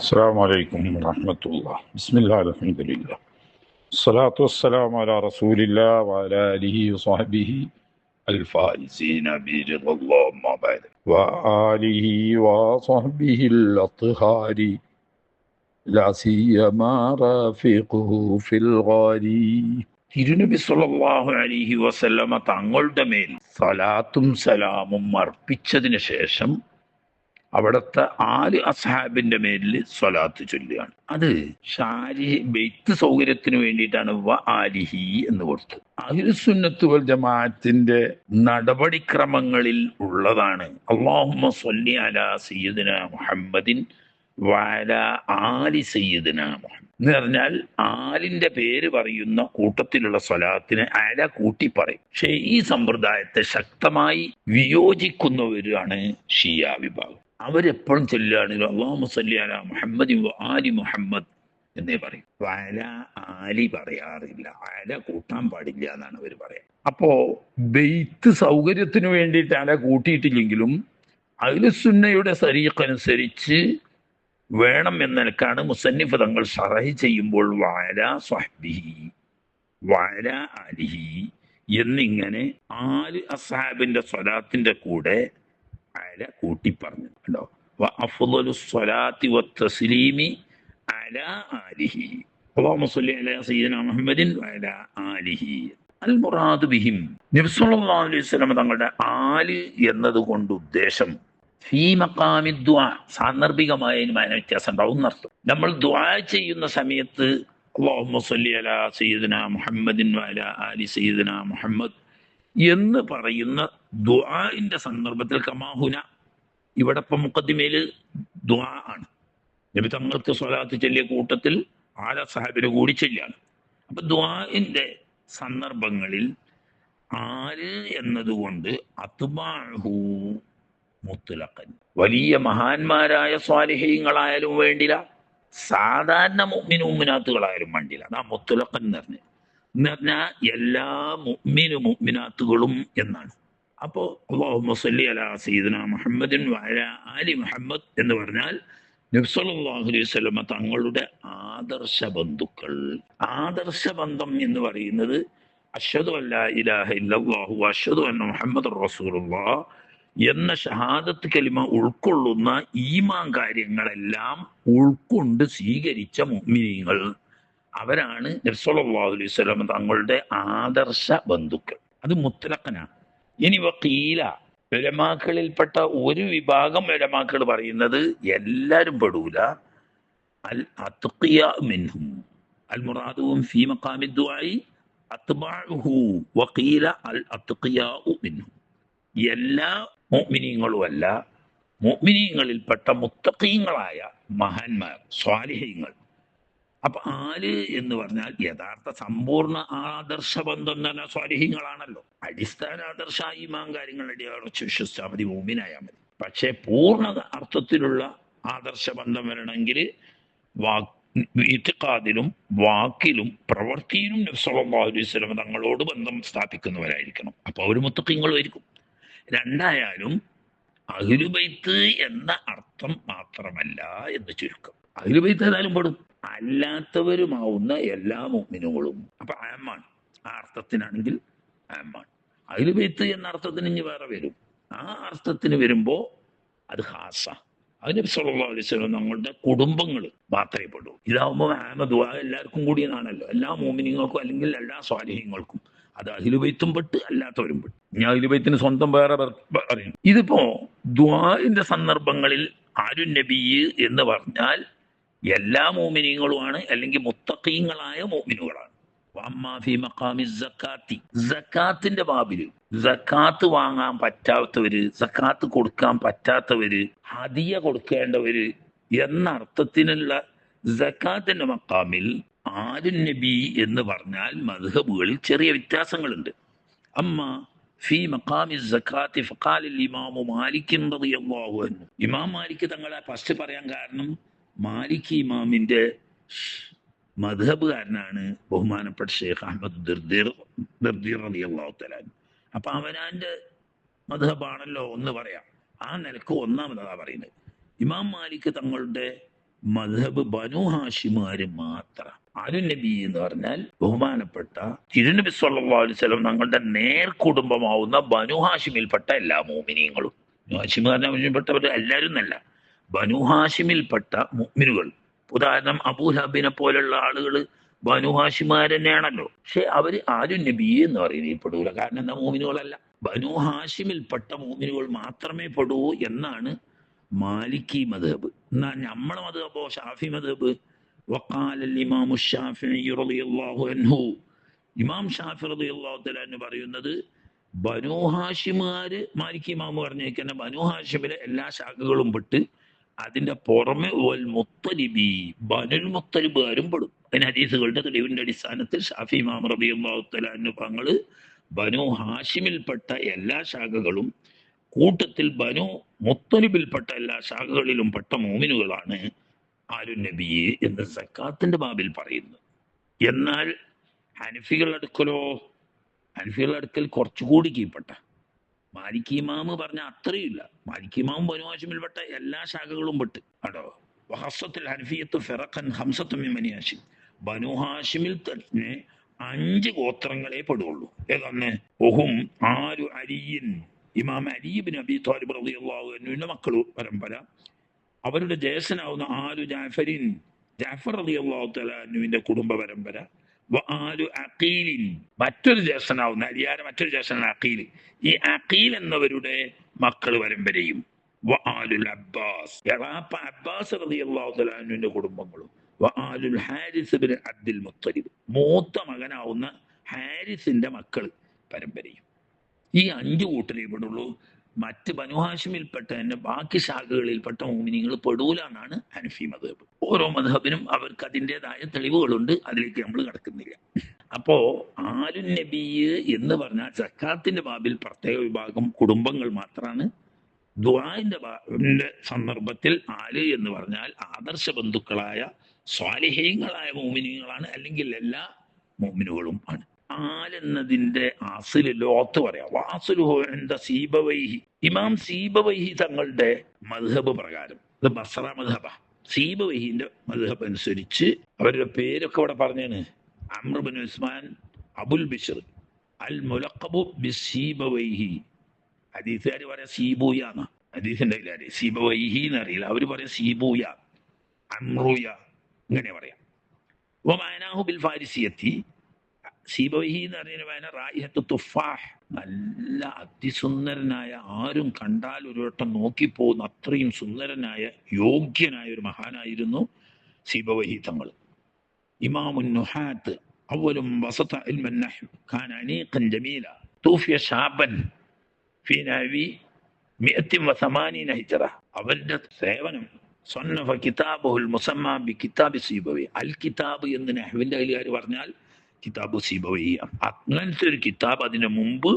السلام عليكم ورحمة الله. بسم الله الحمد لله الصلاة والسلام على رسول الله وعلى آله وصحبه الفائزين برضا الله ما بعد وآله وصحبه الأطهار لا سيما رافقه في الغار. തിരുനബി സല്ലല്ലാഹു അലൈഹി വസല്ലമ തങ്ങളുടെ മേൽ സലാത്തും സലാമും അർപ്പിച്ചതിന് ശേഷം അവിടുത്തെ ആല് അസ്ഹാബിന്റെ മേലിൽ സ്വലാത്ത് ചൊല്ലുകയാണ്. അത് ബെയ്ത്ത് സൗകര്യത്തിന് വേണ്ടിയിട്ടാണ് വ ആലിഹി എന്ന് കൊടുത്തത്. അഹ്ലുസുന്നത്ത് വൽ ജമാഅത്തിന്റെ നടപടിക്രമങ്ങളിൽ ഉള്ളതാണ് അല്ലാഹുമ്മ സ്വല്ലി അലാ സയ്യിദിന മുഹമ്മദിൻ വഅലാ ആലി സയ്യിദിന മുഹമ്മദ് എന്ന് പറഞ്ഞാൽ ആലിന്റെ പേര് പറയുന്ന കൂട്ടത്തിലുള്ള സ്വലാത്തിന് അല കൂട്ടി പറയും. പക്ഷേ ഈ സമ്പ്രദായത്തെ ശക്തമായി വിയോജിക്കുന്നവരാണ് ഷിയ വിഭാഗം. അവരെപ്പോഴും ചൊല്ലുകയാണെങ്കിൽ അല്ലാഹുമ്മ സ്വല്ലി അലാ മുഹമ്മദിൻ വ ആലി മുഹമ്മദ് എന്നേ പറയും. അല ആലി പറയാറില്ല, അല കൂട്ടാൻ പാടില്ല എന്നാണ് അവർ പറയാം. അപ്പോ ബെയ്ത്ത് സൗകര്യത്തിന് വേണ്ടിയിട്ട് അല കൂട്ടിയിട്ടില്ലെങ്കിലും അഹ്ലുസുന്നയുടെ തരീഖ് അനുസരിച്ച് വേണം എന്നൽക്കാണ് മുസന്നിഫ് തങ്ങൾ ശറഹ് ചെയ്യുമ്പോൾ വഅല സ്വഹ്ബിഹി വഅല ആലിഹി എന്നിങ്ങനെ ആല് അസ്ഹാബിന്റെ സ്വലാത്തിന്റെ കൂടെ അല കൂട്ടി പറഞ്ഞു. കണ്ടോ, വഅഫ്ളലു സ്വലാത്തി വത്തസ്ലീമി അലാ ആലിഹി അല്ലാഹുമ്മ സ്വല്ലി അലാ സയ്യിദിനാ മുഹമ്മദിൻ വഅലാ ആലിഹി അൽ മുറാദു ബിഹിം. നബി സല്ലല്ലാഹു അലൈഹി വസല്ലം തങ്ങളുടെ ആല് എന്നതുകൊണ്ട് ഉദ്ദേശം ഫീ മഖാമി ദുആ, സാന്ദർഭികമായ വ്യത്യാസം ഉണ്ടാവും എന്നർത്ഥം. നമ്മൾ ദുആ ചെയ്യുന്ന സമയത്ത് അല്ലാഹുമ്മ സ്വല്ലി അലാ സയ്യിദിനാ മുഹമ്മദിൻ വഅലാ ആലി സയ്യിദിനാ മുഹമ്മദ് എന്ന് പറയുന്ന ദുആഇന്റെ സന്ദർഭത്തിൽ കമാഹുന, ഇവിടെ ഇപ്പം മുഖദ്ദിമയിൽ ദുആ ആണ്. നബി തങ്ങൾക്ക് സ്വലാത്ത് ചൊല്ലിയ കൂട്ടത്തിൽ ആല സഹാബിനെ കൂടി ചൊല്ലിയാണ്. അപ്പൊ ദുആഇന്റെ സന്ദർഭങ്ങളിൽ ആല് എന്നതുകൊണ്ട് അത്ബാഹു മുത്ലഖൻ, വലിയ മഹാന്മാരായ സ്വാലിഹീങ്ങളായാലും വേണ്ടില്ല, സാധാരണ മുഅ്മിനാത്തുകളായാലും വേണ്ടില്ല. അതാ മുത്ലഖൻ എന്ന് പറഞ്ഞാൽ എല്ലാ മുഅ്മിനാത്തുകളും എന്നാണ്. അപ്പോൾ അല്ലാഹുമ്മ സ്വല്ലി അലാ സയ്യിദിനാ മുഹമ്മദിൻ വഅലാ ആലി മുഹമ്മദ് എന്ന് പറഞ്ഞാൽ നബി സല്ലല്ലാഹു അലൈഹി വസല്ലം തങ്ങളുടെ ആദർശ ബന്ധുക്കൾ. ആദർശ ബന്ധം എന്ന് പറയുന്നത് അശ്ഹദു അല്ലാ ഇലാഹ ഇല്ലല്ലാഹു വഅശ്ഹദു അന്ന മുഹമ്മദുർ റസൂലുള്ളാഹ് എന്ന ഷഹാദത്ത് കലിമ ഉൾക്കൊള്ളുന്ന ഈമാൻ കാര്യങ്ങളെല്ലാം ഉൾക്കൊണ്ട് സ്വീകരിച്ച മുഅ്മിനീങ്ങൾ, അവരാണ് നബി സല്ലല്ലാഹു അലൈഹി വസല്ലം തങ്ങളുടെ ആദർശ ബന്ധുക്കൾ. അത് മുത്ലഖനാണ്. ഇനി വഖീല, ഉലമാക്കളിൽപ്പെട്ട ഒരു വിഭാഗം ഉലമാക്കൾ പറയുന്നത് എല്ലാവരും പെടൂല. അൽ അത്ഖിയ മിൻഹും അൽ മുറാദുഹും ഫീ മഖാമി ദുആഇ അത്ബഅഹു വഖീല അൽ അത്ഖിയ മിൻഹും. എല്ലാ മുഅ്മിനീങ്ങളും അല്ല, മുഅ്മിനീങ്ങളിൽപ്പെട്ട മുത്തഖീങ്ങളായ മഹാന്മാർ, സ്വാലിഹീങ്ങൾ. അപ്പൊ ആല് എന്ന് പറഞ്ഞാൽ യഥാർത്ഥ സമ്പൂർണ്ണ ആദർശബന്ധം തന്നെ സ്വാലിഹീങ്ങളാണല്ലോ. അടിസ്ഥാന ആദർശ ഈമാൻ കാര്യങ്ങളുടെ ഉറച്ച് വിശ്വസിച്ചാൽ മതി, മുഅ്മിനായാൽ മതി. പക്ഷേ പൂർണ്ണ അർത്ഥത്തിലുള്ള ആദർശബന്ധം വരണമെങ്കിൽ ഇത്തിഖാദിലും വാക്കിലും പ്രവൃത്തിയിലും നബി സല്ലല്ലാഹു അലൈഹി വസല്ലം തങ്ങളോട് ബന്ധം സ്ഥാപിക്കുന്നവരായിരിക്കണം. അപ്പൊ അവർ മുത്തഖീങ്ങളും ആയിരിക്കും. രണ്ടായാലും അഹ്ലുബൈത്ത് എന്ന അർത്ഥം മാത്രമല്ല എന്ന് ചുരുക്കം. അഹ്ലുബൈത്ത് ഏതായാലും പെടും, അല്ലാത്തവരുമാവുന്ന എല്ലാ മുഅ്മിനുകളും. അപ്പൊ ആമാണ്, ആ അർത്ഥത്തിനാണെങ്കിൽ ആമാണ്. അഹ്ലുബൈത്ത് എന്ന അർത്ഥത്തിന് ഇനി വേറെ വരും. ആ അർത്ഥത്തിന് വരുമ്പോ അത് ഖാസ, അത് നബി സല്ലല്ലാഹു അലൈഹി വസല്ലം നമ്മളുടെ കുടുംബങ്ങൾ മാത്രമേ പെടൂ. ഇതാവുമ്പോൾ ദുആ എല്ലാവർക്കും കൂടി എന്നാണല്ലോ, എല്ലാ മുഅ്മിനീങ്ങൾക്കും അല്ലെങ്കിൽ എല്ലാ സ്വാലിഹീങ്ങൾക്കും. അത് അഹ്ലുബൈത്തും പെട്ട് അല്ലാത്തവരും പെട്ട്. ഞാൻ അഹ്ലുബൈത്തിന് സ്വന്തം വേറെ പറയും. ഇതിപ്പോ ദുആഇന്റെ സന്ദർഭങ്ങളിൽ ആരു നബി എന്ന് പറഞ്ഞാൽ എല്ലാ മുഅ്മിനീങ്ങളുമാണ്, അല്ലെങ്കിൽ മുത്തഖീങ്ങളായ മുഅ്മിനുകളാണ്. വഅമ്മാ ഫീ മഖാമി സക്കാത്തി, സക്കാത്തിന്റെ ബാബില് സക്കാത്ത് വാങ്ങാൻ പറ്റാത്തവര്, സക്കാത്ത് കൊടുക്കാൻ പറ്റാത്തവര്, ഹദിയ കൊടുക്കേണ്ടവര് എന്ന അർത്ഥത്തിനുള്ള സക്കാത്തിന്റെ മഖാമിൽ ആലു നബി എന്ന് പറഞ്ഞാൽ മദ്ഹബുകളിൽ ചെറിയ വ്യത്യാസങ്ങളുണ്ട്. അമ്മ ഫീ മഖാമി സക്കാത്തി ഫഖാല ഇമാമു മാലിക് റളിയല്ലാഹു അൻഹു, ഇമാം മാലിക് തങ്ങളെ ഫസ്റ്റ് പറയാൻ കാരണം മാലിക് ഇമാമിന്റെ മദ്ഹബുകാരനാണ് ബഹുമാനപ്പെട്ട ഷെയ്ഖ് അഹ്മദ് ദിർദീർ റളിയല്ലാഹു തആല. അപ്പൊ അവനാന്റെ മദ്ഹബാണല്ലോ എന്ന് പറയാം. ആ നിലക്ക് ഒന്നാമതാ പറയുന്നത്. ഇമാം മാലിക് തങ്ങളുടെ മദ്ഹബ് ബനു ഹാഷിമാര് മാത്രം. ആലു നബി എന്ന് പറഞ്ഞാൽ ബഹുമാനപ്പെട്ട തിരുനബി സല്ലല്ലാഹു അലൈഹി വസല്ലം തങ്ങളുടെ നേർ കുടുംബമാവുന്ന ബനു ഹാഷിമിൽപ്പെട്ട എല്ലാ മോമിനീങ്ങളും. ബനു ഹാഷിം പറഞ്ഞപ്പെട്ടവർ എല്ലാവരും എന്നല്ല, ബനു ഹാഷിമിൽപ്പെട്ട മുഅ്മിനുകൾ. ഉദാഹരണം അബൂലഹബിനെ പോലുള്ള ആളുകൾ ബനു ഹാഷിമാർ തന്നെയാണല്ലോ. പക്ഷെ അവര് ആലു നബി എന്ന് പറയുന്നത് പെടൂല. കാരണം എന്താ? മോമിനുകളല്ല. ബനു ഹാഷിമിൽപ്പെട്ട മോമിനുകൾ മാത്രമേ പെടൂ എന്നാണ് മാലിക്കി മദ്ഹബ്. എന്നാ നമ്മളെ മദ്ഹബോ ഷാഫി മദ്ഹബ്. വഖാലൽ ഇമാമു ശാഫിഈ റളിയല്ലാഹു അൻഹു, ഇമാം ഷാഫി റളിയല്ലാഹു തആല എന്ന് പറയുന്നത് ബനു ഹാഷിമാര്, മാലിക്കി ഇമാമ് പറഞ്ഞേക്കുന്ന ബനു ഹാഷിമിലെ എല്ലാ ശാഖകളും പെട്ട് അതിന്റെ പുറമെ വൽ മുത്തലിബി, ബനുൽ മുത്തലിബുകാരും പെടും. അതിന് ഹദീസുകളുടെ തെളിവിന്റെ അടിസ്ഥാനത്തിൽ ഷാഫി ഇമാം റളിയല്ലാഹു തആല അൻഹു തങ്ങള് ബനു ഹാഷിമിൽപ്പെട്ട എല്ലാ ശാഖകളും കൂട്ടത്തിൽ ബനു മുത്തലിബിൽപ്പെട്ട എല്ലാ ശാഖകളിലും പെട്ട മോമിനുകളാണ് ആലു നബി എന്ന് സക്കാത്തിന്റെ ബാബിൽ പറയുന്നു. എന്നാൽ ഹനഫികളുടെ അടുക്കൽ കുറച്ചുകൂടി കീഴ്പ്പെട്ട മാലിക്കി ഇമാമ് പറഞ്ഞ അത്രയില്ല. മാലിക്കി ഇമാമും ബനു ഹാഷിമിൽപ്പെട്ട എല്ലാ ശാഖകളും പെട്ട് കേട്ടോ. വഹസ്സത്തുൽ ഹനഫിയത്തു ഫിറഖൻ ഖംസത്തുൻ മിൻ ബനി ഹാഷിം, ബനു ഹാഷിമിൽ തന്നെ 5 ഗോത്രങ്ങളെ പെടുള്ളൂ. ഏതാണ്? ഒഹും ആലു അലിയിൻ, ഇമാം അലി ഇബ്നു അബീ ത്വാലിബ് റളിയല്ലാഹു അൻഹുവിന്റെ മക്കൾ പരമ്പര. അവരുടെ ജ്യേഷ്ഠനാവുന്ന ആലു ജാഫരിൻ, ജാഫർ റളിയല്ലാഹു തആല അൻഹുവിന്റെ കുടുംബ പരമ്പര. ആലു അഖീലിൻ, മറ്റൊരു ജ്യേഷ്ഠനാവുന്ന അലിയാരെ മറ്റൊരു ജ്യേഷ്ഠനാണ് അഖീൽ. ഈ അഖീൽ എന്നവരുടെ മക്കൾ പരമ്പരയും. ആലുൽ അബ്ബാസ്, എളാപ്പ അബ്ബാസ് റളിയല്ലാഹു തആല അൻഹുവിന്റെ കുടുംബങ്ങളും. ആലുൽ ഹാരിസ് ഇബ്നു അബ്ദുൽ മുത്തലിബ്, മൂത്ത മകനാവുന്ന ഹാരിസിന്റെ മക്കൾ പരമ്പരയും. ഈ 5 കൂട്ടരേ പെടുള്ളൂ. മറ്റ് ബനു ഹാഷിമിൽപ്പെട്ട തന്നെ ബാക്കി ശാഖകളിൽപ്പെട്ട മോമിനികൾ പെടൂല എന്നാണ് ഹനഫി മദ്ഹബ്. ഓരോ മദ്ഹബിനും അവർക്ക് അതിൻ്റെതായ തെളിവുകളുണ്ട്, അതിലേക്ക് നമ്മൾ കടക്കുന്നില്ല. അപ്പോ ആലു നബി എന്ന് പറഞ്ഞാൽ സക്കാത്തിന്റെ ബാബിൽ പ്രത്യേക വിഭാഗം കുടുംബങ്ങൾ മാത്രമാണ്. ദുആന്റെ സന്ദർഭത്തിൽ ആല് എന്ന് പറഞ്ഞാൽ ആദർശ ബന്ധുക്കളായ സ്വാലിഹീങ്ങളായ മോമിനികളാണ്, അല്ലെങ്കിൽ എല്ലാ മോമിനുകളും ആണ്. ആലെന്നതിന്റെ അസ്ല് ലോത്ത് പറയാം. വാസുലുഹു ഇൻദ സീബവൈഹി, ഇമാം സീബവൈഹി തങ്ങളുടെ മദ്ഹബ് പ്രകാരം, ഇത് ബസ്ര മദ്ഹബ. സീബവൈഹിന്റെ മദ്ഹബ് അനുസരിച്ച് അവരുടെ പേരൊക്കെ ഇവിടെ പറഞ്ഞാണ്. അംർ ഇബ്നു ഉസ്മാൻ അബുൽ ബിശ്ർ അൽ മുലഖബു ബിസീബവൈഹി. ഹദീസുകാർ പറയാം സീബൂയ എന്നാ. ഹദീസിന്റെ കാര്യം സീബവൈഹി എന്നറിയില്ല, അവര് പറയാം സീബൂയ, അമ്രുയ, ഇങ്ങനെ പറയാം. വമാനാഹു ബിൽ ഫാരിസിയത്തി, സീബവൈഹി എന്ന് പറയുന്ന റായിഹത്തു തുഫാഹ്, നല്ല അതിസുന്ദരനായ, ആരും കണ്ടാൽ ഒരു വട്ടം നോക്കിപ്പോകുന്ന അത്രയും സുന്ദരനായ യോഗ്യനായ ഒരു മഹാനായിരുന്നു സീബവൈഹി തങ്ങൾ. ഇമാമുൻ നുഹാത്ത് അവലും വസത ഇൽമൻ നഹ്വ് കാന അനീഖൻ ജമീല തൂഫിയ ശാബൻ ഫീ നഹ്വി 180 ഹിജ്റ. അവരുടെ സേവനം സ്വന്നഫ കിതാബുൽ മുസമ്മ ബി കിതാബി സീബവൈഹി, അൽ കിതാബ് എന്ന് നഹ്വിന്റെ അയലുകാർ പറഞ്ഞാൽ കിതാബ് സീബവൈഹി. അങ്ങനത്തെ ഒരു കിതാബ് അതിന് മുമ്പ്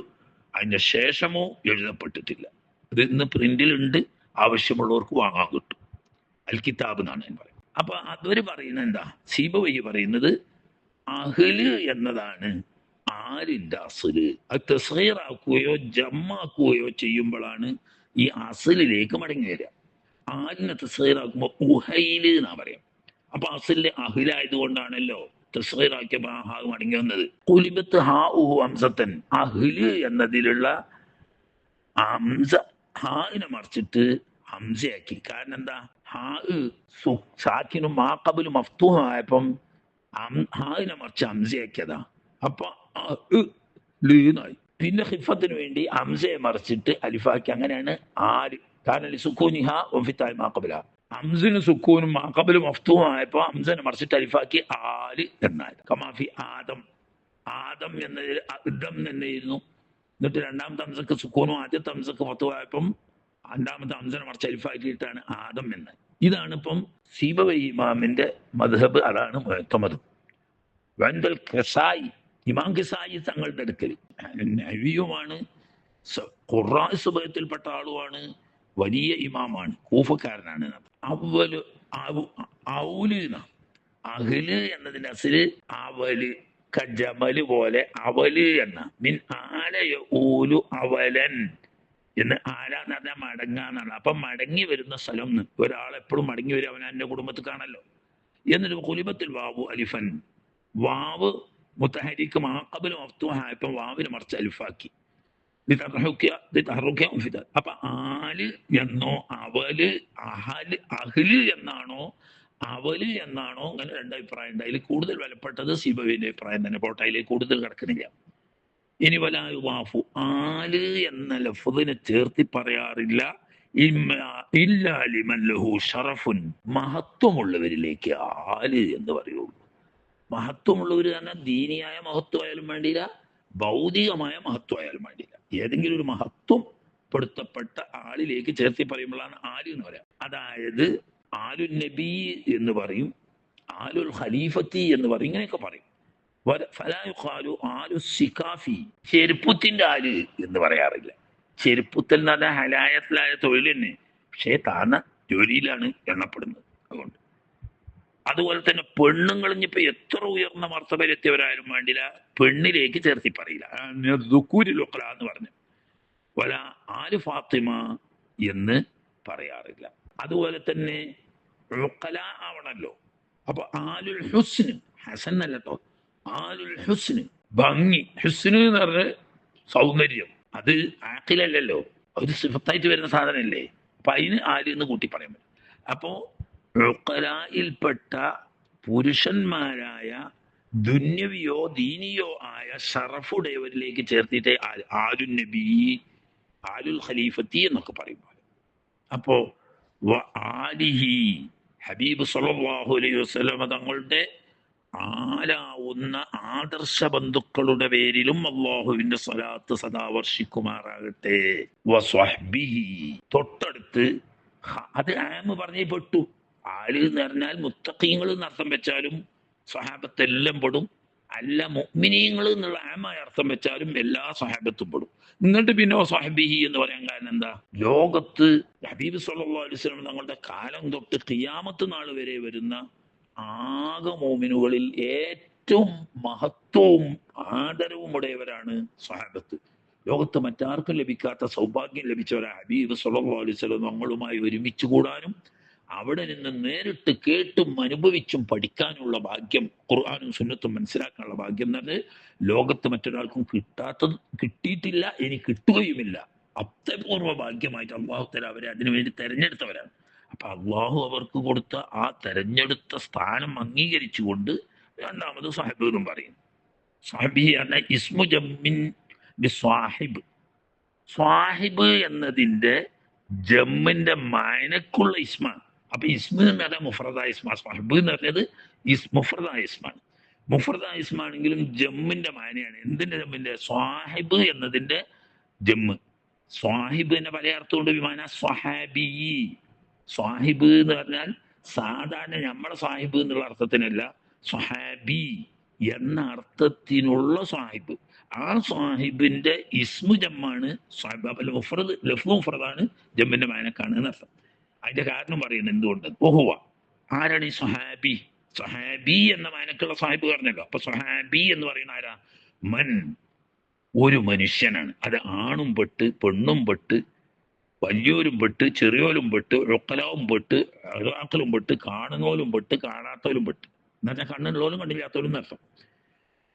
അതിന്റെ ശേഷമോ എഴുതപ്പെട്ടിട്ടില്ല. ഇത് ഇന്ന് പ്രിന്റിലുണ്ട്, ആവശ്യമുള്ളവർക്ക് വാങ്ങാൻ കിട്ടും. അൽ കിതാബ് എന്നാണ് ഞാൻ പറയുന്നത്. അപ്പൊ അതൊരു പറയുന്നത് എന്താ? സീബവൈഹി പറയുന്നത് അഹ്ല് എന്നതാണ് ആലിന്റെ അസ്ല്. അത് തസ്ഗീറാക്കുകയോ ജമ്മാക്കുകയോ ചെയ്യുമ്പോഴാണ് ഈ അസ്ലിലേക്ക് മടങ്ങി വരിക. ആലിനെ തസ്ഗീറാക്കുമ്പോൾ ഉഹൈല് എന്നാ പറയാം. അപ്പൊ അസ്ലിലെ അഹ്ലായത് കൊണ്ടാണല്ലോ തസ്ഗീറാക്കിയപ്പോൾ ആ ഹാ മടങ്ങി വന്നത്. കുലിബത്ത് ഹാ ഉഹു ഹംസത്തൻ, അഹ്ല് എന്നതിലുള്ള ഹംസ ഹാഇനെ മറിച്ചിട്ട് ഹംസയാക്കി. കാരണം എന്താ? ഹാ സാക്കിനും മാഖബിലും മഫ്തൂഹായപ്പം ഹാഇനെ മറിച്ച് ഹംസയാക്കിയതാ. അപ്പൊ ലീനായി. പിന്നെ ഹിഫത്തിന് വേണ്ടി ഹംസയെ മറിച്ചിട്ട് അലിഫാക്കി. അങ്ങനെയാണ് ആല്. കാരണം സുക്കൂനിഹ വഫിത്തായി മാഖബില, ഹംസിന് സുക്കൂനും മാഖബിലും മഫ്തൂഹായപ്പോ ഹംസനെ മറിച്ചിട്ട് അലിഫാക്കി ആല് എന്നായത്. കമാഫി ആദം, ആദം എന്നതിൽ ഇദം എന്നായിരുന്നു. എന്നിട്ട് രണ്ടാമത്തെ ഹംസക്ക് സുക്കൂനും ആദ്യത്തെ ഹംസക്ക് മഫ്തൂഹായപ്പം രണ്ടാമത്തെ ഹംസനെ മറിച്ച് അലിഫാക്കിയിട്ടാണ് ആദം എന്ന്. ഇതാണ് ഇപ്പം സീബവൈഹി ഇമാമിന്റെ മദ്ഹബ്, അതാണ് മുഅ്തമദ്. വൻദൽ ഖസായി, ഇമാം ഖസായി തങ്ങളുടെ അടുക്കൽ നബിയുമാണ്, ഖുറാഅ് സുബഹത്തിൽപ്പെട്ട ആളുമാണ്, വലിയ ഇമാമാണ്, കൂഫക്കാരനാണ്. അവല് ഔലിന, അഹ്ല് എന്നതിന്റെ അസ്ല് അവല്, കജമല് പോലെ അവല് എന്ന. മിൻ ആല യഊലു അവലൻ, എന്ന് ആരാന്ന് പറഞ്ഞാൽ മടങ്ങാന്നാണ്. അപ്പൊ മടങ്ങി വരുന്ന സ്ഥലം എന്ന് ഒരാൾ എപ്പോഴും മടങ്ങി വരും, അവൻ എന്റെ കുടുംബത്തിൽ കാണല്ലോ. എന്നിട്ട് കുലിബത്തിൽ വാവു അലിഫൻ, വാവ് മുത്തഹരിക്ക് മാക്കബിലും മഫ്തൂഹായപ്പം വാവിന് മറിച്ച് അലിഫാക്കി. അപ്പൊ ആല് എന്നോ അവല് അഹല് അഹ്ല് എന്നാണോ അവല് എന്നാണോ, അങ്ങനെ രണ്ടഭിപ്രായം ഉണ്ട്. അതിൽ കൂടുതൽ വിലപ്പെട്ടത് സിബവിന്റെ അഭിപ്രായം തന്നെ. പോട്ടെ, അതിലേക്ക് കൂടുതൽ കിടക്കുന്നില്ല. ഇനി വലായുവാഫു, ആല് എന്ന ലഫ്ദിനെ ചേർത്തി പറയാറില്ല ഇല്ലാ ലിമൻ ലഹു ഷറഫുൻ, മഹത്വമുള്ളവരിലേക്ക് ആല് എന്ന് പറയുള്ളൂ. മഹത്വമുള്ളവർ തന്നെ ദീനിയായ മഹത്വമായാലും വേണ്ടിയില്ല, ഭൗതികമായ മഹത്വമായാലും വേണ്ടിയില്ല. ഏതെങ്കിലും ഒരു മഹത്വം പെടുത്തപ്പെട്ട ആളിലേക്ക് ചേർത്തി പറയുമ്പോഴാണ് ആല് എന്ന് പറയാം. അതായത് ആലുൽ നബി എന്ന് പറയും, ആലുൽ ഖലീഫത്തി എന്ന് പറയും, ഇങ്ങനെയൊക്കെ പറയും. ആലു സിക്കാഫി, ചെരുപ്പത്തിന്റെ ആല് എന്ന് പറയാറില്ല. ചെരുപ്പത്തിൽ എന്ന് പറഞ്ഞാൽ ഹലായത്തിലായ തൊഴിൽ തന്നെ, പക്ഷേ താഴ്ന്ന ജോലിയിലാണ് എണ്ണപ്പെടുന്നത്. അതുകൊണ്ട് അതുപോലെ തന്നെ പെണ്ണുങ്ങൾ ഇനിയിപ്പോ എത്ര ഉയർന്ന മർത്തബയിലെത്തിയവരായാലും വേണ്ടില്ല, പെണ്ണിലേക്ക് ചേർത്തി പറയില്ല. ദുക്കൂരിലുക്ല എന്ന് പറഞ്ഞു വല ആല് ഫാത്തിമ എന്ന് പറയാറില്ല. അതുപോലെ തന്നെ ഉഖല ആവണല്ലോ. അപ്പൊ ആലുൽ ഹുസ്ന്, ഹസൻ അല്ലട്ടോ, ആലുൽ ഹുസ്ന്, ഭംഗി. ഹുസ്ന് എന്ന് പറഞ്ഞ സൗന്ദര്യം, അത് ആഖിലല്ലല്ലോ, ഒരു സിഫത്തായിട്ട് വരുന്ന സാധനമല്ലേ. അപ്പൊ അതിന് ആല് എന്ന് കൂട്ടി പറയാൻ പറ്റും. അപ്പോ ഉഖലായിൽപ്പെട്ട പുരുഷന്മാരായ ദുന്യവിയോ ദീനിയോ ആയ ഷറഫുടയവരിലേക്ക് ചേർത്തിട്ട് ആലുൻ നബി, ആലുൽ ഖലീഫത്തി എന്നൊക്കെ പറയുമ്പോൾ, അപ്പോ ആലിഹി, ഹബീബ് സല്ലല്ലാഹു അലൈഹി വസല്ലം തങ്ങളുടെ ആലാവുന്ന ആദർശ ബന്ധുക്കളുടെ പേരിലും അള്ളാഹുവിന്റെ സ്വലാത്ത് സദാ വർഷിക്കുമാറാകട്ടെ. വസ്വഹ്ബിഹി, തൊട്ടടുത്ത് അത് ആമ് പറഞ്ഞേ പെട്ടു. ആല് എന്ന് പറഞ്ഞാൽ മുത്തഖീങ്ങൾ എന്ന് അർത്ഥം വെച്ചാലും സ്വഹാബത്തെല്ലാം പെടും, അല്ല മുഅ്മിനീങ്ങൾ എന്നുള്ള ആമായ അർത്ഥം വെച്ചാലും എല്ലാ സ്വഹാബത്തും പെടും. എന്നിട്ട് പിന്നെ സ്വഹ്ബിഹി എന്ന് പറയാൻ കാരണം എന്താ? ലോകത്ത് ഹബീബ് സല്ലല്ലാഹു അലൈഹി വസല്ലം തങ്ങളുടെ കാലം തൊട്ട് ഖിയാമത്ത് നാൾ വരെ വരുന്ന ആകെ മോമിനുകളിൽ ഏറ്റവും മഹത്വവും ആദരവും ഉടയവരാണ് സ്വഹാബത്ത്. ലോകത്ത് മറ്റാർക്കും ലഭിക്കാത്ത സൗഭാഗ്യം ലഭിച്ചവരാ ഹബീബ് സല്ലല്ലാഹു അലൈഹി വസല്ലം തങ്ങളുമായി ഒരുമിച്ച് കൂടാനും അവിടെ നിന്ന് നേരിട്ട് കേട്ടും അനുഭവിച്ചും പഠിക്കാനുള്ള ഭാഗ്യം, ഖുർആനും സുന്നത്തും മനസ്സിലാക്കാനുള്ള ഭാഗ്യം എന്ന് പറഞ്ഞാൽ ലോകത്ത് മറ്റൊരാൾക്കും കിട്ടിയിട്ടില്ല, ഇനി കിട്ടുകയുമില്ല. അത്യപൂർവ ഭാഗ്യമായിട്ട് അള്ളാഹു തആല അവരെ അതിനുവേണ്ടി തെരഞ്ഞെടുത്തവരാണ്. അപ്പൊ അള്ളാഹു അവർക്ക് കൊടുത്ത ആ തെരഞ്ഞെടുത്ത സ്ഥാനം അംഗീകരിച്ചുകൊണ്ട് രണ്ടാമത് സാഹിബ് എന്നും പറയും. സാഹിബി എന്ന ഇസ്മു ജമ്മിൻ സ്വാഹിബ്, സ്വാഹിബ് എന്നതിന്റെ ജമ്മിന്റെ മാനക്കുള്ള ഇസ്മാണ്. അപ്പൊ ഇസ്മ എന്ന് പറഞ്ഞാൽ മുഫ്രദായ ഇസ്മ, സ്വാഹിബ് എന്ന് പറഞ്ഞത് മുഫ്രദായ ഇസ്മാണ്. മുഫ്രദായ ഇസ്മാണെങ്കിലും ജമ്മിന്റെ മാനയാണ്. എന്തിന്റെ ജമ്മിന്റെ? സ്വാഹിബ് എന്നതിന്റെ ജമ്മ്. സ്വാഹിബ് എന്നെ പല അർത്ഥമുണ്ട്. വിമാന സ്വഹാബി, സ്വാഹിബ് എന്ന് പറഞ്ഞാൽ സാധാരണ നമ്മളെ സാഹിബ് എന്നുള്ള അർത്ഥത്തിനല്ല, സ്വഹാബി എന്ന അർത്ഥത്തിനുള്ള സാഹിബ്. ആ സാഹിബിന്റെ ഇസ്മു ജമ്മാണ് സാഹിബ്. അപ്പൊ മുഫ്രദ് ലഫ്ദ് മുഫ്രദാണ്, ജമ്മിന്റെ മാനക്കാണ് എന്നർത്ഥം. അതിന്റെ കാരണം പറയുന്നത് എന്തുകൊണ്ട്? ഓഹുവ, ആരാണ് ഈ സ്വഹാബി? സ്വഹാബി എന്ന മാനക്കുള്ള സാഹിബ് പറഞ്ഞല്ലോ. അപ്പൊ സ്വഹാബി എന്ന് പറയുന്ന ആരാ? മൻ, ഒരു മനുഷ്യനാണ്. അത് ആണും പെട്ട് പെണ്ണും പെട്ട് വലിയോരും പെട്ട് ചെറിയോലും പെട്ട് ഉഖലാവും പെട്ട് അഖലും പെട്ട് കാണുന്നോലും പെട്ട് കാണാത്തവരും പെട്ട്, എന്ന് പറഞ്ഞാൽ കണ്ണുള്ളവരും കണ്ടില്ലാത്തവരും എന്നർത്ഥം.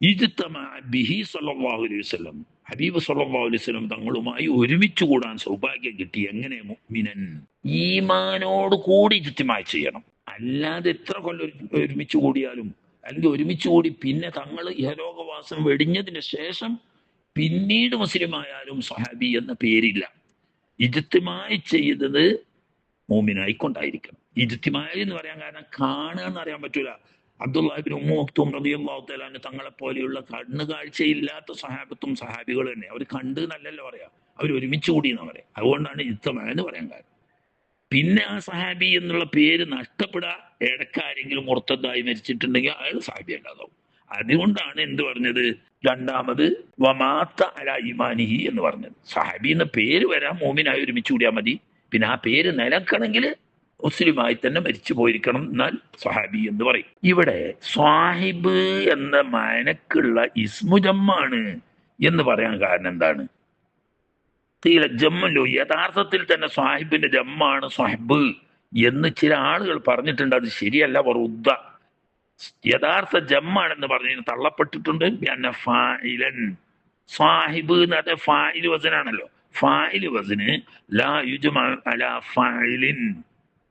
ഇജ്തമഅ ബിഹി സല്ലല്ലാഹു അലൈഹി വസല്ലം, ഹബീബ് സല്ലല്ലാഹു അലൈഹി വസല്ലം തങ്ങളുമായി ഒരുമിച്ച് കൂടാൻ സൗഭാഗ്യം കിട്ടി. എങ്ങനെ? മുഅ്മിനൻ, ഈമാനോട് കൂടി ഇജ്തിമാഅ് ചെയ്യണം. അല്ലാതെ എത്ര കൊല്ലം ഒരുമിച്ച് കൂടിയാലും, അല്ലെങ്കിൽ ഒരുമിച്ച് കൂടി പിന്നെ തങ്ങൾ ഇഹലോകവാസം വെടിഞ്ഞതിന് ശേഷം പിന്നീട് മുസ്ലിം ആയാലും സ്വഹാബി എന്ന പേരില്ല. ഇജ്തിമാഅ് ചെയ്തത് മുഅ്മിനായിക്കൊണ്ടായിരിക്കണം. ഇജ്തിമാഅ് എന്ന് പറയാൻ കാരണം കാണുക എന്ന് അറിയാൻ പറ്റൂല. അബ്ദുല്ലാഹി ഇബ്നു ഉമ്മു മക്തൂം റളിയല്ലാഹു തആല അൻഹു തങ്ങളെ പോലെയുള്ള കണ്ണ് കാഴ്ചയില്ലാത്ത സഹാബത്തും സഹാബികൾ തന്നെ. അവർ കണ്ട് എന്നല്ലല്ലോ പറയാ, അവർ ഒരുമിച്ച് കൂടി എന്നാ പറയാം. അതുകൊണ്ടാണ് ഇജ്തിമാഅ് എന്ന് പറയാൻ കാരണം. പിന്നെ ആ സഹാബി എന്നുള്ള പേര് നഷ്ടപ്പെടാ, ഇടക്കാരെങ്കിലും മുർത്തദ്ദായി മരിച്ചിട്ടുണ്ടെങ്കിൽ അയാൾ സഹാബി അല്ലാതാവും. അതുകൊണ്ടാണ് എന്ത് പറഞ്ഞത്? രണ്ടാമത് വമാത്ത അലാ ഈമാനിഹി എന്ന് പറഞ്ഞത്. സഹാബി എന്ന പേര് വരാൻ മോമിനായി ഒരുമിച്ച് കൂടിയാൽ മതി. പിന്നെ ആ പേര് നിലക്കണമെങ്കിൽ മുസ്ലിമായി തന്നെ മരിച്ചു പോയിരിക്കണം, എന്നാൽ സ്വഹാബി എന്ന് പറയും. ഇവിടെ സ്വാഹിബ് എന്ന മാനക്കുള്ള ഇസ്മു ജമ്മാണ് എന്ന് പറയാൻ കാരണം എന്താണ്? തീല ജമ്മല്ലോ, യഥാർത്ഥത്തിൽ തന്നെ സാഹിബിന്റെ ജമ്മാണ് സാഹിബ് എന്ന് ചില ആളുകൾ പറഞ്ഞിട്ടുണ്ട്. അത് ശരിയല്ല. വറുദ്ദ, യഥാർത്ഥ ജമ്മാണെന്ന് പറഞ്ഞു തള്ളപ്പെട്ടിട്ടുണ്ട്. പിന്നെ ഫായിലൻ, സാഹിബ് എന്ന് പറഞ്ഞ ഫായിൽ വസനാണല്ലോ. ഫായിൽ വസന് ലാ യുജ്മഅ അലാ ഫായിലിൻ,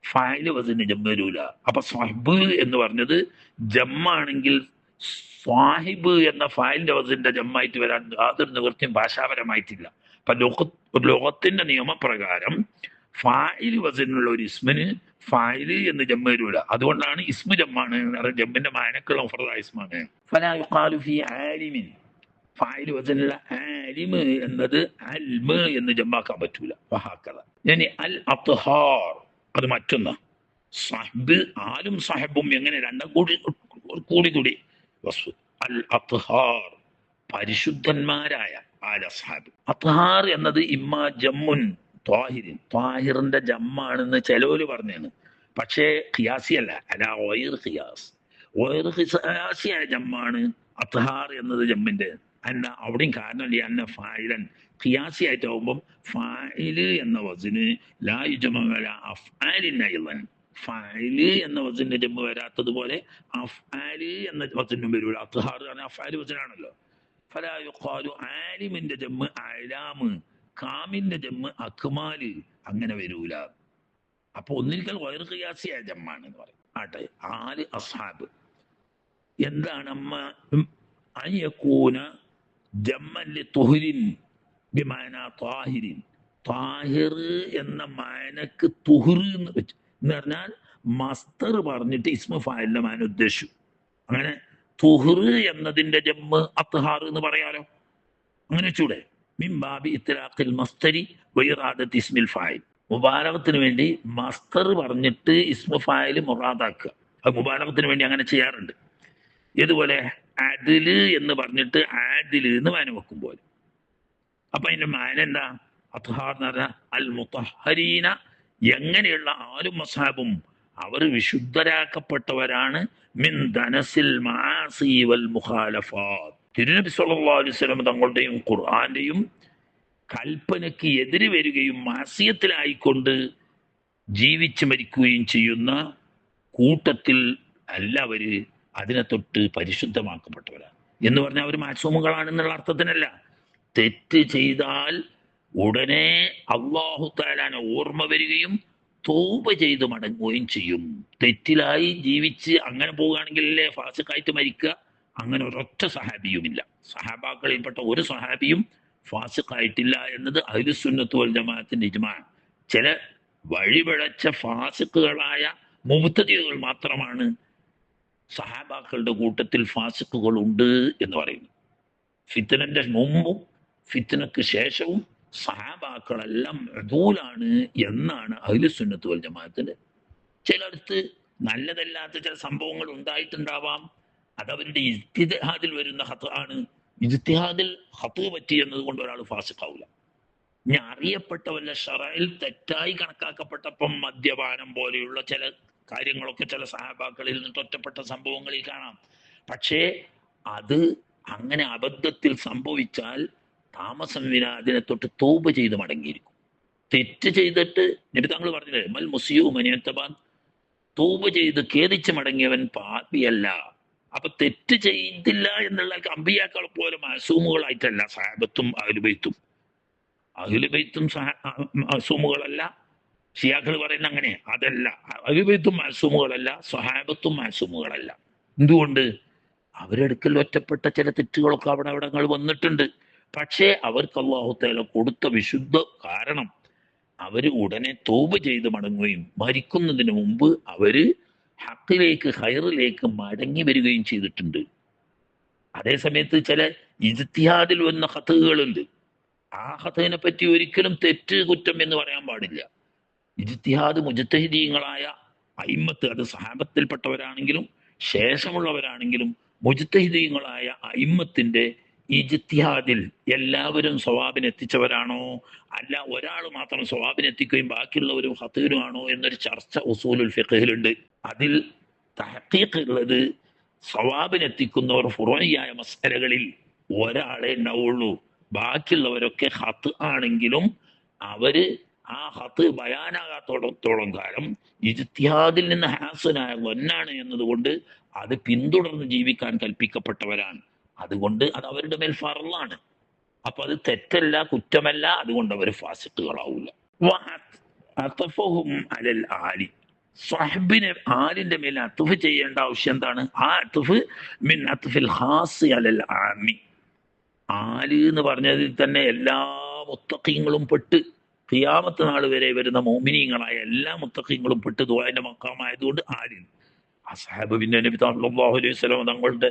ഫായിൽ വസന് ജമ്മ വരൂല. അപ്പൊ സാഹിബ് എന്ന് പറഞ്ഞത് ജമ്മാണെങ്കിൽ സ്വാഹിബ് എന്ന ഫായിലിന്റെ വസന്റെ ജമ്മായിട്ട് വരാൻ യാതൊരു നിവൃത്തിയും ഭാഷാപരമായിട്ടില്ല. അപ്പൊ ലോകത്തിന്റെ നിയമപ്രകാരം ഫായിൽ വസനുള്ള ഒരു ഇസ്മിന് ഫായില് എന്ന് ജമ്മ വരൂല. അതുകൊണ്ടാണ് ഇസ്മു ജമ്മാണ് എന്ന് പറയുന്നത്. ജമ്മിന്റെ മാനക്കുള്ള മുഫ്രദായ ഇസ്മാണ്. ഫലാ യുഖാലു ഫീ ആലിമിൻ, ഫായിൽ വസനുള്ള ആലിമ് എന്നത് അൽമ് എന്ന് ജമ്മാക്കാൻ പറ്റൂല. വഹാക്കഥ. ഇനി അൽ അത്ഹാർ, അത് മറ്റൊന്ന്. സാഹിബ്, ആലും സാഹിബും എങ്ങനെ രണ്ടും കൂടി വസ്തു. അൽ അത്ഹാർ, പരിശുദ്ധന്മാരായ ആല സാഹിബ്. അത്ഹാർ എന്നത് ഇമ്മാ ജമ്മുൻ ത്വാഹിരിൻ, ത്വാഹിറിന്റെ ജമ്മാണെന്ന് ചിലവര് പറഞ്ഞാണ്. പക്ഷേ ഖിയാസി അല്ല, അല്ല വൈർ ഖിയാസ്, വൈർ ഖിയാസിയായ ജമ്മാണ് അത്ഹാർ എന്നത് ജമ്മിന്റെ. അന്ന അവിടെയും കാരണമല്ലേ അന്ന ഫായിലൻ ഖിയാസി ആയിട്ടാവുമ്പം ഫായില് എന്ന വസിന് ലാ യുജ്മഉ അലാ അഫ്ആലിൻ അയ്ളൻ, ഫായില് എന്ന വസിന്റെ ജമ്മ് വരാത്തതുപോലെ അഫ്ആല് എന്ന വസിനും വരൂല. അത്ഹാർ പറഞ്ഞ അഫ്ആല് വസിനാണല്ലോ. ഫലാ യുഖാലു, ആലിമിന്റെ ജമ്മ് അലാമ്, കാമിന്റെ ജമ്മ് അക്മാല്, അങ്ങനെ വരൂല. അപ്പൊ ഒന്നിരിക്കൽ വൈർ ഖിയാസിയായ ജമ്മാണ് എന്ന് പറയും. ആട്ടെ, ആല് അസ്ഹാബ് എന്താണ്? അമ്മ അയ്യക്കൂന ജമ്മല്ലി തുഹരിൻ ബിമാന താഹിരിൻ, താഹിർ എന്ന മാനക്ക് തുഹർ എന്ന് വെച്ച് എന്ന് പറഞ്ഞാൽ മസ്തർ പറഞ്ഞിട്ട് ഇസ്മു ഫായിലിന്റെ മാന ഉദ്ദേശിച്ചു. അങ്ങനെ തുഹർ എന്നതിന്റെ ജമ്മ് അത്ഹാർ എന്ന് പറയാലോ. അങ്ങനെ വെച്ചൂടെ? മിൻ ബാബി ഇത്ലാഖിൽ മസ്തരി വഇറാദത്തി ഇസ്മിൽ ഫായിൽ, മുബാലഗത്തിന് വേണ്ടി മസ്തർ പറഞ്ഞിട്ട് ഇസ്മു ഫായിൽ മുറാദാക്കുക. അത് മുബാലഗത്തിന് വേണ്ടി അങ്ങനെ ചെയ്യാറുണ്ട്. ഇതുപോലെ അദില് എന്ന് പറഞ്ഞിട്ട് ആദില് എന്ന് മാന വെക്കും പോലെ. അപ്പൊ അതിന്റെ മാന എന്താ? അത്ഹാർ എന്ന് പറഞ്ഞാൽ അൽ മുത്തഹരീന, എങ്ങനെയുള്ള ആലും മസാബും അവർ വിശുദ്ധരാക്കപ്പെട്ടവരാണ്. മിൻ ദനസിൽ മആസി വൽ മുഖാലഫാത്ത്, തിരുനബി സല്ലല്ലാഹു അലൈഹി വസല്ലം തങ്ങളുടെയും ഖുർആന്റെയും കൽപ്പനയ്ക്ക് എതിര് വരികയും മാസിയത്തിലായിക്കൊണ്ട് ജീവിച്ചു മരിക്കുകയും ചെയ്യുന്ന കൂട്ടത്തിൽ അല്ല അവര്. അതിനെ തൊട്ട് പരിശുദ്ധമാക്കപ്പെട്ടവരാണ് എന്ന് പറഞ്ഞാൽ അവർ മാസൂമുകളാണെന്നുള്ള അർത്ഥത്തിനല്ല. തെറ്റ് ചെയ്താൽ ഉടനെ അല്ലാഹു തആലാനെ ഓർമ്മ വരികയും തൗബ ചെയ്ത് മടങ്ങുകയും ചെയ്യും. തെറ്റിലായി ജീവിച്ച് അങ്ങനെ പോവുകയാണെങ്കിലല്ലേ ഫാസിഖായിട്ട് മരിക്കുക. അങ്ങനെ ഒരൊറ്റ സഹാബിയുമില്ല. സഹാബാക്കളിൽപ്പെട്ട ഒരു സഹാബിയും ഫാസിഖായിട്ടില്ല എന്നത് അഹ്ലുസുന്നത്ത് വൽ ജമാഅത്തിന്റെ ഇജ്മാഅ്. ചില വഴിപിഴച്ച ഫാസിഖുകളായ മുബ്തദികൾ മാത്രമാണ് സഹാബാക്കളുടെ കൂട്ടത്തിൽ ഫാസിഖുകൾ ഉണ്ട് എന്ന് പറയുന്നു. ഫിത്നന്റെ മുമ്പും ഫിത്നക്ക് ശേഷവും സഹാബാക്കളെല്ലാം ഉദൂലാണ് എന്നാണ് അഹ്ലുസുന്നത്ത് വൽ ജമാഅത്തിന്റെ. ചിലടത്ത് നല്ലതല്ലാത്ത ചില സംഭവങ്ങൾ ഉണ്ടായിട്ടുണ്ടാവാം. അതവരുടെ ഇജ്തിഹാദിൽ വരുന്ന ഖത്അ ആണ്. ഇജ്തിഹാദിൽ ഖത്അ പറ്റി എന്നതുകൊണ്ട് ഒരാൾ ഫാസിഖാവില്ല. ഇനി അറിയപ്പെട്ട വല്ല ശറഇൽ തെറ്റായി കണക്കാക്കപ്പെട്ടപ്പം മദ്യപാനം പോലെയുള്ള ചില കാര്യങ്ങളൊക്കെ ചില സഹാബാക്കളിൽ നിന്ന് ഒറ്റപ്പെട്ട സംഭവങ്ങളിൽ കാണാം. പക്ഷേ അത് അങ്ങനെ അബദ്ധത്തിൽ സംഭവിച്ചാൽ താമസം വിന അതിനെ തൊട്ട് തൗബ ചെയ്ത് മടങ്ങിയിരിക്കും. തെറ്റ് ചെയ്തിട്ട് നബി തങ്ങൾ പറഞ്ഞില്ലേ, മൽ മുസിയു മനിയത്തബാൻ, തൗബ ചെയ്ത് ഖേദിച്ച് മടങ്ങിയവൻ പാപിയല്ല. അപ്പൊ തെറ്റ് ചെയ്തില്ല എന്നുള്ള അമ്പിയാക്കൾ പോലെ മാസൂമുകളായിട്ടല്ല സഹാബത്തും അഹ്ലുബൈത്തും. അഹ്ലുബൈത്തും മാസൂമുകളല്ല. ഷിയാക്കൾ പറയുന്ന അങ്ങനെ അതല്ല. അഹ്ലുബൈത്തും മാസൂമുകളല്ല, സ്വഹാബത്തും മാസൂമുകളല്ല. എന്തുകൊണ്ട്? അവരെടുക്കൽ ഒറ്റപ്പെട്ട ചില തെറ്റുകളൊക്കെ അവിടങ്ങൾ വന്നിട്ടുണ്ട്. പക്ഷേ അവർക്ക് അല്ലാഹു തആല കൊടുത്ത വിശുദ്ധ കാരണം അവര് ഉടനെ തൗബ ചെയ്ത് മടങ്ങുകയും മരിക്കുന്നതിന് മുമ്പ് അവര് ഹക്കിലേക്ക് ഖൈറിലേക്ക് മടങ്ങി വരികയും ചെയ്തിട്ടുണ്ട്. അതേസമയത്ത് ചില ഇജ്തിഹാദിൽ വന്ന ഖത്അകളുണ്ട്. ആ ഖത്അനെ പറ്റി ഒരിക്കലും തെറ്റ് കുറ്റം എന്ന് പറയാൻ പാടില്ല. ഇജ്തിഹാദ് മുജ്തഹിദീങ്ങളായ അയിമ്മത്ത്, അത് സഹാബത്തിൽപ്പെട്ടവരാണെങ്കിലും ശേഷമുള്ളവരാണെങ്കിലും മുജ്തഹിദീങ്ങളായ അയിമ്മത്തിന്റെ ഇജ്തിഹാദിൽ എല്ലാവരും സ്വവാബിനെത്തിച്ചവരാണോ, അല്ല ഒരാൾ മാത്രം സ്വവാബിനെത്തിക്കുകയും ബാക്കിയുള്ളവരും ഖത്ഇനുമാണോ എന്നൊരു ചർച്ച ഉസൂലുൽ ഫിഖ്ഹിലുണ്ട്. അതിൽ തഹഖീഖ് ഉള്ളത് സ്വവാബിനെത്തിക്കുന്നവർ ഫുറൂഇയായ മസ്അലകളിൽ ഒരാളെ ഉണ്ടാവുള്ളൂ. ബാക്കിയുള്ളവരൊക്കെ ഹത്ത് ആണെങ്കിലും അവര് ആ ഹത്ത് ബയാനാകാത്തോടത്തോളം കാലം ഇജ്തിഹാദിൽ നിന്ന് ഹാസനായ വന്നാണ് എന്നതുകൊണ്ട് അത് പിന്തുടർന്ന് ജീവിക്കാൻ കൽപ്പിക്കപ്പെട്ടവരാണ്. അതുകൊണ്ട് അത് അവരുടെ മേൽ ഫർളാണ്. അപ്പൊ അത് തെറ്റല്ല, കുറ്റമല്ല, അതുകൊണ്ട് അവർ ഫാസിഖുകളാവൂല. അലൽ ആലി, സ്വഹബിനെ ആലിന്റെ മേൽ അത്തുഫ് ചെയ്യേണ്ട ആവശ്യം എന്താണ്? ആ അത്തുഫ് മിൻ അത്തുഫിൽ ഖാസി അലൽ ആമി. ആല് എന്ന് പറഞ്ഞതിൽ തന്നെ എല്ലാ മുത്തഖീങ്ങളും പെട്ട് ഖിയാമത്ത് നാൾ വരെ വരുന്ന മോമിനീങ്ങളായ എല്ലാ മുത്തഖീങ്ങളും പെട്ട് ദുആന്റെ മഖാമായതുകൊണ്ട് ആലിൽ. അസ്ഹാബ് പിന്നെ നബി സല്ലല്ലാഹു അലൈഹി വസല്ലം തങ്ങളുടെ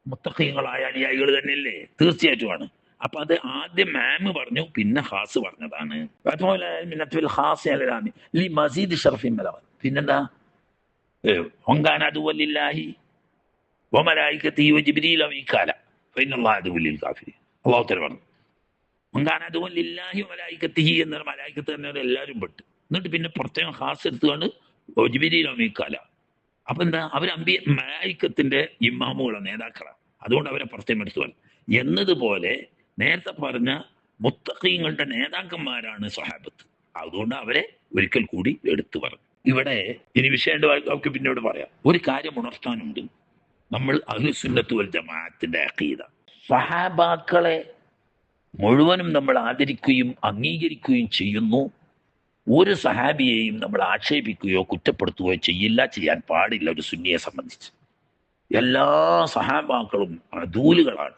മുത്തഖീങ്ങളായ അനുയായികൾ തന്നെയല്ലേ? തീർച്ചയായിട്ടുമാണ്. അപ്പൊ അത് ആദ്യം മാമ് പറഞ്ഞു, പിന്നെ ഖാസ് പറഞ്ഞതാണ്. അതുപോലെ മിനത്തുൽ ഖാസി അലലാമി ലി മസീദ് ഷർഫിൻ മലവൻ. പിന്നെന്താ? വങ്കാന അദുവല്ലില്ലാഹി വമലായികതിഹി വജിബ്രീല വമീകാല ഫഇന്നല്ലാഹ അദുവ്വുൽ കാഫിരീൻ. അല്ലാഹു തആല പറഞ്ഞു വങ്കാന അദുവല്ലില്ലാഹി വമലായികതിഹി എന്ന മലായികത്ത് തന്നെ എല്ലാവരും പെട്ട്. എന്നിട്ട് പിന്നെ പ്രത്യേകം ഖാസ് എടുത്തുകൊണ്ട് ജിബ്രീല വമീകാല. അപ്പൊ എന്താ? അവർ മലായികത്തിന്റെ ഇമാമുകളാണ്, നേതാക്കളാണ്. അതുകൊണ്ട് അവരെ പ്രത്യേകം എടുത്തു പറഞ്ഞു. എന്നതുപോലെ നേരത്തെ പറഞ്ഞ മുത്തഖീങ്ങളുടെ നേതാക്കന്മാരാണ് സ്വഹാബത്ത്. അതുകൊണ്ട് അവരെ ഒരിക്കൽ കൂടി എടുത്തു പറഞ്ഞു. ഇവിടെ ഇനി വിഷയമുണ്ട്, അവർക്ക് പിന്നീട് പറയാം. ഒരു കാര്യം ഉണർത്താനുണ്ട്. നമ്മൾ അഹ്ലുസുന്നത്ത് വൽ ജമാഅത്തിന്റെ അഖീദ, സ്വഹാബാക്കളെ മുഴുവനും നമ്മൾ ആദരിക്കുകയും അംഗീകരിക്കുകയും ചെയ്യുന്നു. ഒരു സഹാബിയെയും നമ്മൾ ആക്ഷേപിക്കുകയോ കുറ്റപ്പെടുത്തുകയോ ചെയ്യില്ല, ചെയ്യാൻ പാടില്ല. ഒരു സുന്നിയെ സംബന്ധിച്ച് എല്ലാ സഹാബാക്കളും അദൂലുകളാണ്.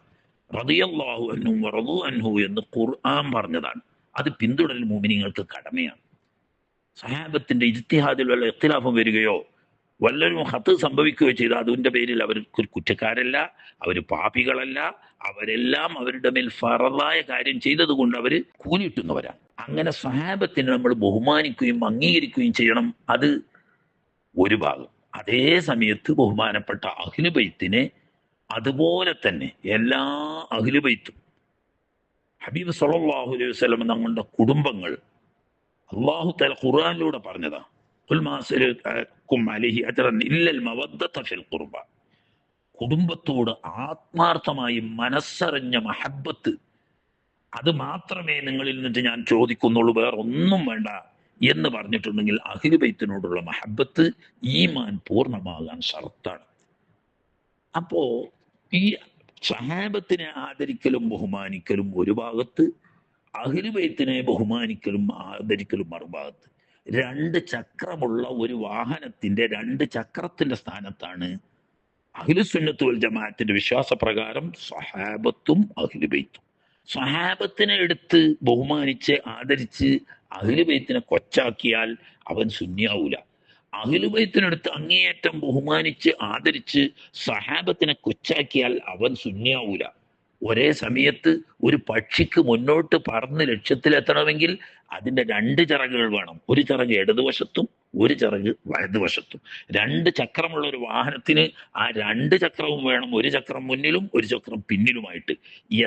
റളിയല്ലാഹു അൻഹു വറളു അൻഹു എന്ന് ഖുർആൻ പറഞ്ഞതാണ്. അത് പിന്തുടരൽ മുഅ്മിനീങ്ങൾക്ക് കടമയാണ്. സഹാബത്തിന്റെ ഇജ്തിഹാദിൽ വല്ല ഇഖ്തിലാഫും വരികയോ വല്ലൊരു ഹത്ത് സംഭവിക്കുകയോ ചെയ്താൽ അതിന്റെ പേരിൽ അവർക്ക് കുറ്റക്കാരല്ല, അവർ പാപികളല്ല. അവരെല്ലാം അവരുടെ മേൽ ഫറളായ കാര്യം ചെയ്തത് കൊണ്ട് അവർ കൂലിയിട്ടുന്നവരാണ്. അങ്ങനെ സഹാബത്തിനെ നമ്മൾ ബഹുമാനിക്കുകയും അംഗീകരിക്കുകയും ചെയ്യണം. അത് ഒരു ഭാഗം. അതേ സമയത്ത് ബഹുമാനപ്പെട്ട അഹ്ലു ബൈത്തിനെ അതുപോലെ തന്നെ എല്ലാ അഹ്ലു ബൈത്തും ഹബീബ് സല്ലല്ലാഹു അലൈഹി വസല്ലം തങ്ങളുടെ കുടുംബങ്ങൾ അല്ലാഹു തആല ഖുർആനിലൂടെ പറഞ്ഞതാ. ഖുൽ മാ അസ്അലുക്കും അലൈഹി അജ്റൻ ഇല്ലൽ മവദ്ദത ഫിൽ ഖുർബ. കുടുംബത്തോട് ആത്മാർത്ഥമായി മനസ്സറിഞ്ഞ മഹബ്ബത്ത്, അത് മാത്രമേ നിങ്ങളിൽ നിന്നിട്ട് ഞാൻ ചോദിക്കുന്നുള്ളൂ, വേറെ ഒന്നും വേണ്ട എന്ന് പറഞ്ഞിട്ടുണ്ടെങ്കിൽ അഹ്ലു ബൈത്തിനോടുള്ള മഹബ്ബത്ത് ഈമാൻ പൂർണ്ണമാകാൻ ഷർത്താണ്. അപ്പോ ഈ സഹാബത്തിനെ ആദരിക്കലും ബഹുമാനിക്കലും ഒരു ഭാഗത്ത്, അഹ്ലു ബൈത്തിനെ ബഹുമാനിക്കലും ആദരിക്കലും മറുഭാഗത്ത്. രണ്ട് ചക്രമുള്ള ഒരു വാഹനത്തിന്റെ രണ്ട് ചക്രത്തിന്റെ സ്ഥാനത്താണ് അഹ്ലുസുന്നത്ത് വൽ ജമാഅത്തിന്റെ വിശ്വാസപ്രകാരം സഹാബത്തും അഹ്ലു ബൈത്തും. സഹാബത്തിനെ എടുത്ത് ബഹുമാനിച്ച് ആദരിച്ച് അഹ്ലു ബൈത്തിനെ കൊച്ചാക്കിയാൽ അവൻ സുന്നിയാവൂല. അഹ്ലു ബൈത്തിനടുത്ത് അങ്ങേയറ്റം ബഹുമാനിച്ച് ആദരിച്ച് സഹാബത്തിനെ കൊച്ചാക്കിയാൽ അവൻ സുന്നിയാവൂല. ഒരേ സമയത്ത് ഒരു പക്ഷിക്ക് മുന്നോട്ട് പറന്ന് ലക്ഷ്യത്തിലെത്തണമെങ്കിൽ അതിന്റെ രണ്ട് ചിറകുകൾ വേണം. ഒരു ചിറക് ഇടതുവശത്തും ഒരു ചിറക് വലതുവശത്തും. രണ്ട് ചക്രമുള്ള ഒരു വാഹനത്തിന് ആ രണ്ട് ചക്രവും വേണം, ഒരു ചക്രം മുന്നിലും ഒരു ചക്രം പിന്നിലുമായിട്ട്.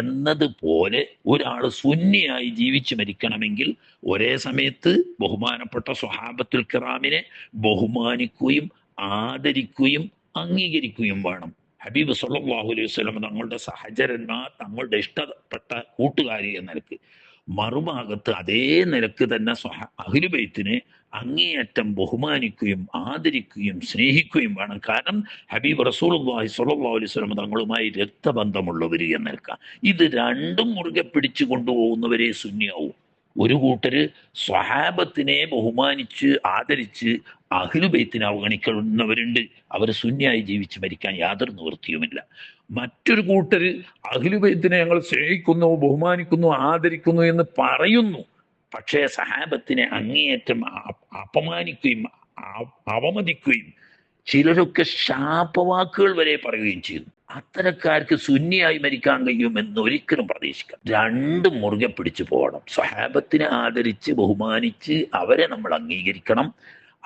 എന്നതുപോലെ ഒരാൾ സുന്നിയായി ജീവിച്ചു മരിക്കണമെങ്കിൽ ഒരേ സമയത്ത് ബഹുമാനപ്പെട്ട സ്വഹാബത്തുൽ കിറാമിനെ ബഹുമാനിക്കുകയും ആദരിക്കുകയും അംഗീകരിക്കുകയും വേണം. ഹബീബ് സല്ലല്ലാഹു അലൈഹി വസല്ലം തങ്ങളുടെ സഹചരന്മാർ, തങ്ങളുടെ ഇഷ്ടപ്പെട്ട കൂട്ടുകാരി എന്ന നിലക്ക്. മറുഭാഗത്ത് അതേ നിലക്ക് തന്നെ അഹ്ലു ബൈത്തിനെ അങ്ങേയറ്റം ബഹുമാനിക്കുകയും ആദരിക്കുകയും സ്നേഹിക്കുകയും വേണം. കാരണം ഹബീബ് റസൂലുള്ളാഹി സ്വല്ലല്ലാഹു അലൈഹി വസല്ലം തങ്ങളുമായി രക്തബന്ധമുള്ളവർ എന്ന നിലക്ക. ഇത് രണ്ടും മുറുകെ പിടിച്ചു കൊണ്ടുപോകുന്നവരെ സുന്നിയാവും. ഒരു കൂട്ടര് സ്വഹാബത്തിനെ ബഹുമാനിച്ച് ആദരിച്ച് അഹ്ലു ബൈത്തിനെ അവഗണിക്കുന്നവരുണ്ട്. അവർ സുന്നിയായി ജീവിച്ച് മരിക്കാൻ യാതൊരു നിവൃത്തിയുമില്ല. മറ്റൊരു കൂട്ടര് അഹ്ലു ബൈത്തിനെ ഞങ്ങൾ സ്നേഹിക്കുന്നു, ബഹുമാനിക്കുന്നു, ആദരിക്കുന്നു എന്ന് പറയുന്നു. പക്ഷേ സഹാബത്തിനെ അങ്ങേയറ്റം അപമാനിക്കുകയും അവമതിക്കുകയും ചിലരൊക്കെ ശാപവാക്കുകൾ വരെ പറയുകയും ചെയ്യുന്നു. അത്തരക്കാർക്ക് സുന്നിയായി മരിക്കാൻ കഴിയുമെന്ന് ഒരിക്കലും പ്രതീക്ഷിക്കാം. രണ്ടും മുറുകെ പിടിച്ചു പോകണം. സ്വഹാബത്തിനെ ആദരിച്ച് ബഹുമാനിച്ച് അവരെ നമ്മൾ അംഗീകരിക്കണം.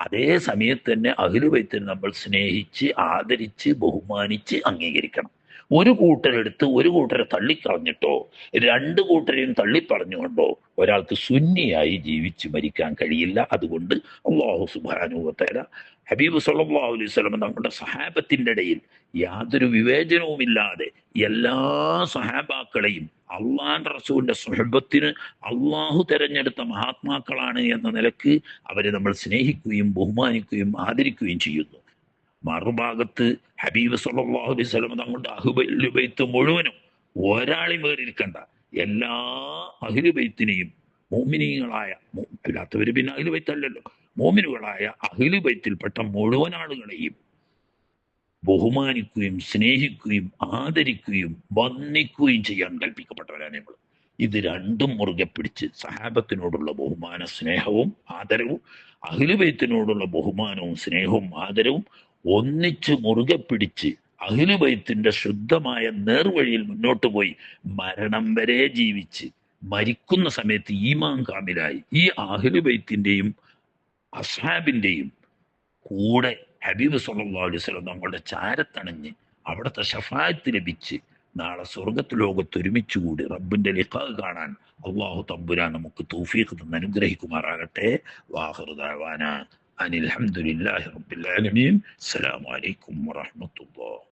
അതേ സമയത്ത് തന്നെ അഹ്ലു ബൈത്തിനെ നമ്മൾ സ്നേഹിച്ച് ആദരിച്ച് ബഹുമാനിച്ച് അംഗീകരിക്കണം. ഒരു കൂട്ടരെടുത്ത് ഒരു കൂട്ടരെ തള്ളിക്കളഞ്ഞിട്ടോ രണ്ട് കൂട്ടരെയും തള്ളിപ്പറഞ്ഞുകൊണ്ടോ ഒരാൾക്ക് സുന്നിയായി ജീവിച്ച് മരിക്കാൻ കഴിയില്ല. അതുകൊണ്ട് അല്ലാഹു സുബ്ഹാനഹു വ തആല ഹബീബ് സല്ലല്ലാഹു അലൈഹി വസല്ലം തങ്ങളുടെ സഹാബത്തിന്റെ ഇടയിൽ യാതൊരു വിവേചനവുമില്ലാതെ എല്ലാ സഹാബാക്കളെയും അള്ളാഹുവിന്റെ റസൂലിന്റെ സുഹബത്തിന് അള്ളാഹു തെരഞ്ഞെടുത്ത മഹാത്മാക്കളാണ് എന്ന നിലക്ക് അവരെ നമ്മൾ സ്നേഹിക്കുകയും ബഹുമാനിക്കുകയും ആദരിക്കുകയും ചെയ്യുന്നു. മറുഭാഗത്ത് ഹബീബ് സല്ലല്ലാഹു അലൈഹി വസല്ലം തങ്ങളുടെ അഹ്ലുബൈത്ത് മുഴുവനും ഒരാളെയും വേറിരിക്കണ്ട, എല്ലാ അഹ്ലുബൈത്തിനെയും മോമിനീങ്ങളായ അല്ലാത്തവര് പിന്നെ അഹ്ലുബൈത്തല്ലല്ലോ, മോമിനുകളായ അഹ്ലുബൈത്തിൽപ്പെട്ട മുഴുവൻ ആളുകളെയും ബഹുമാനിക്കുകയും സ്നേഹിക്കുകയും ആദരിക്കുകയും വന്ദിക്കുകയും ചെയ്യാൻ കൽപ്പിക്കപ്പെട്ടവരാണ് നമ്മൾ. ഇത് രണ്ടും മുറുകെ പിടിച്ച് സഹാബത്തിനോടുള്ള ബഹുമാന സ്നേഹവും ആദരവും അഹ്ലുബൈത്തിനോടുള്ള ബഹുമാനവും സ്നേഹവും ആദരവും ഒന്നിച്ച് മുറുകെ പിടിച്ച് അഹ്ലുബൈത്തിന്റെ ശുദ്ധമായ നേർവഴിയിൽ മുന്നോട്ട് പോയി മരണം വരെ ജീവിച്ച് മരിക്കുന്ന സമയത്ത് ഈമാൻ കാമിലായി ഈ അഹ്ലുബൈത്തിന്റെയും അസ്ഹാബിന്റെയും കൂടെ ഹബീബ് സല്ലല്ലാഹു അലൈഹി വസല്ലം തങ്ങളുടെ ചാരത്തണഞ്ഞ് അവിടുത്തെ ശഫാഅത്ത് ലഭിച്ച് നാളെ സ്വർഗത്ത് ലോകത്ത് ഒരുമിച്ചുകൂടി റബ്ബിന്റെ ലിഖാ കാണാൻ അല്ലാഹു തമ്പുരാൻ നമുക്ക് തൗഫീഖ് തന്ന് അനുഗ്രഹിക്കുമാറാകട്ടെ. വാഖിറു ദഅവാന അനിൽ ഹംദുലില്ലാഹി റബ്ബിൽ ആലമീൻ. അസ്സലാമു അലൈക്കും വറഹ്മത്തുള്ളാഹി.